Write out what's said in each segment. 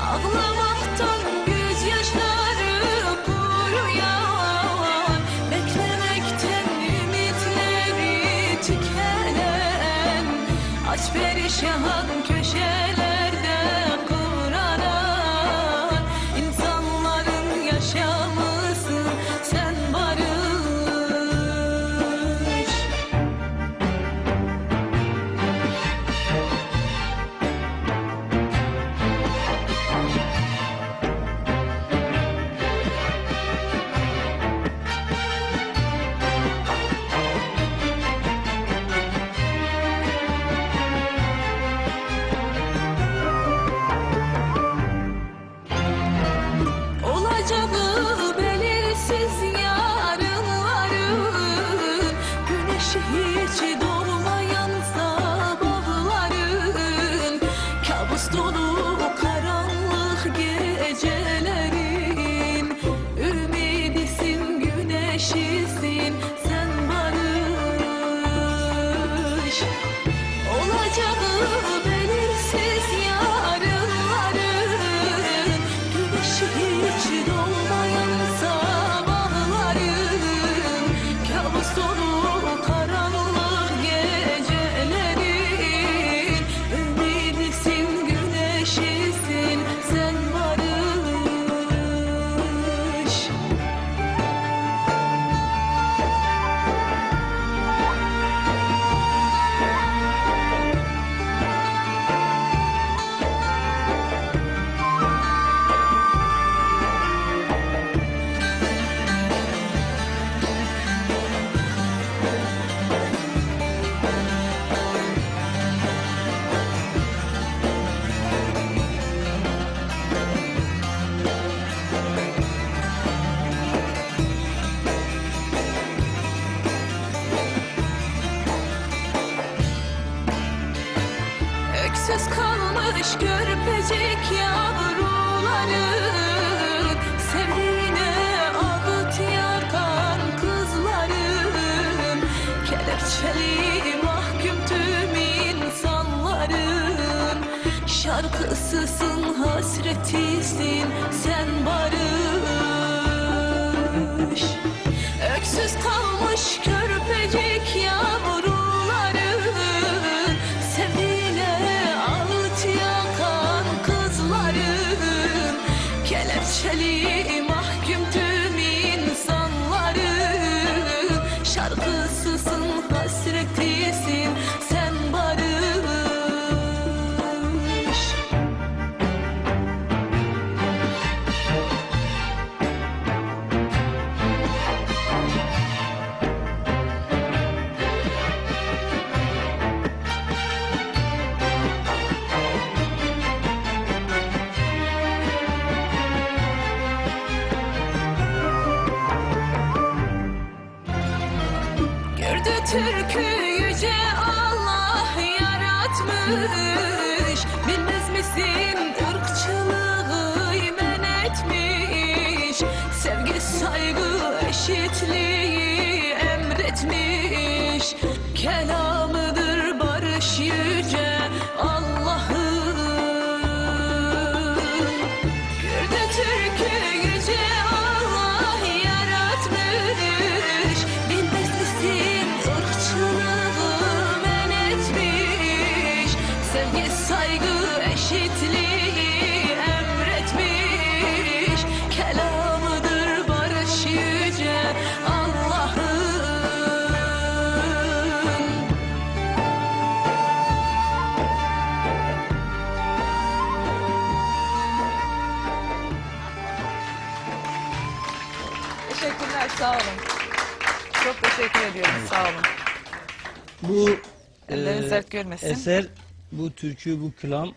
Ağlamaktan gözyaşları kuruyan, beklemekten ümitleri tükenen, aç perişan köşelerde kıvranan insanların yaşamısın sen barış. Olacağı belirsiz yarınların, güneşi hiç doğmayan sabahların, kabus dolu karanlık gecelerin, ümidisin, güneşisin sen barış. Olacağı belirsiz yarınların, güneşi hiç doğmayan sabahların, kabus dolu karanlık gecelerin, ümidisin, güneşisin sen barış. Öksüz kalmış körpecik yavruların, sevdiğine ağıt yakan kızların, kelepçeli mahkum tüm insanların, şarkısısın, hasretisin sen barış. Öksüz kalmış körpecik yavruların, sevdiğine ağıt yakan kızların, kelepçeli mahkum tüm insanların, şarkısısın, hasretisin sen barış. Gördü Türk'ü yüce Allah yaratmış, bilmez misin ırkçılığı men etmiş, sevgi, saygı, eşitliği emretmiş, kelamıdır barış yüce Allah'ın. Gördü Türk'ü yüce Allah yaratmış, bilmez misin ırkçılığı men etmiş, sevgi, saygı, eşitliği emretmiş, kelamıdır barış yüce Allah'ın. Teşekkürler, sağ olun. Çok teşekkür ediyorum, sağ olun. Bu Elleriniz dert görmesin. eser, bu türkü, bu kelam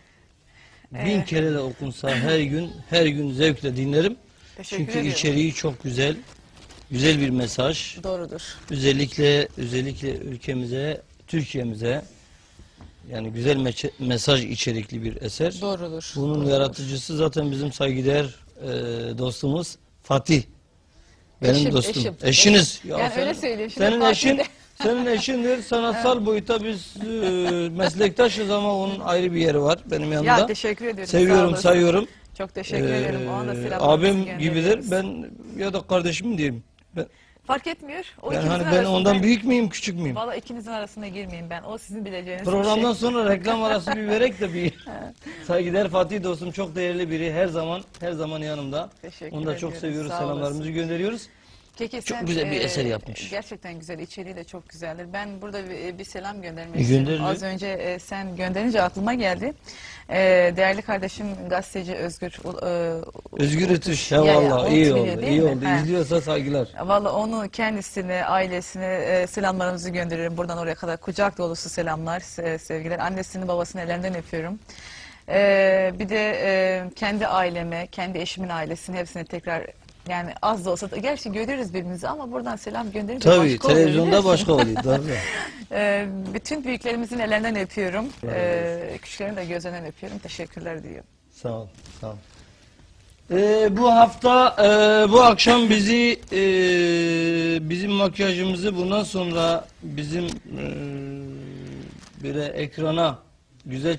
1000 kere de okunsa her gün zevkle dinlerim. Teşekkür Çünkü ediyorum. içeriği çok güzel. Güzel bir mesaj. Doğrudur. Özellikle ülkemize, Türkiye'mize yani güzel mesaj içerikli bir eser. Doğrudur. Bunun Doğrudur. yaratıcısı zaten bizim saygıdeğer dostumuz Fatih. Benim Eşim, dostum. eşim. Eşiniz. Yani öyle söyleyeyim. Şimdi Senin Fatih eşin, de- Senin eşindir. Sanatsal boyuta biz meslektaşız ama onun ayrı bir yeri var benim yanımda. Ya teşekkür ediyorum. Sağ Seviyorum, olasın. sayıyorum. Çok teşekkür ederim. Ona da selamlarımızı Abim gönderiyoruz. gibidir. Ben ya da kardeşim diyeyim. Fark etmiyor. O Ben ikinizin hani ben arasında- ondan büyük müyüm, küçük müyüm? Valla ikinizin arasına girmeyeyim ben. O sizin bileceğiniz Programdan bir şey. sonra reklam arası bir verek de bir saygıdeğer Fatih dostum, çok değerli biri, her zaman yanımda. Teşekkür Onu da çok ediyoruz, seviyoruz, sağ selamlarımızı olasın. gönderiyoruz. Peki Çok sen, güzel bir eser yapmış. Gerçekten güzel. İçeriği de çok güzeldir. Ben burada bir selam göndermek Gönder istiyorum. Az lütfen. önce sen gönderince aklıma geldi. Değerli kardeşim gazeteci Özgür Özgür Ötüş, Ya, valla iyi Umut oldu, biliyor, değil iyi mi? oldu. He. İzliyorsa saygılar. Valla onu, kendisine, ailesine selamlarımızı gönderirim. Buradan oraya kadar kucak dolusu selamlar, sevgiler. Annesini, babasını ellerinden öpüyorum. Bir de kendi aileme, kendi eşimin ailesini, hepsine tekrar, yani az da olsa, gerçi görüyoruz birbirimizi ama buradan selam gönderince Tabii başka oluyor, televizyonda biliyorsun. başka oluyor. Tabii. Bütün büyüklerimizin ellerinden öpüyorum. Allah Küçüklerin de gözlerinden öpüyorum. Teşekkürler diyorum. Sağ ol, sağ ol. Bu hafta, bu akşam bizim makyajımızı bundan sonra bizim böyle ekrana güzel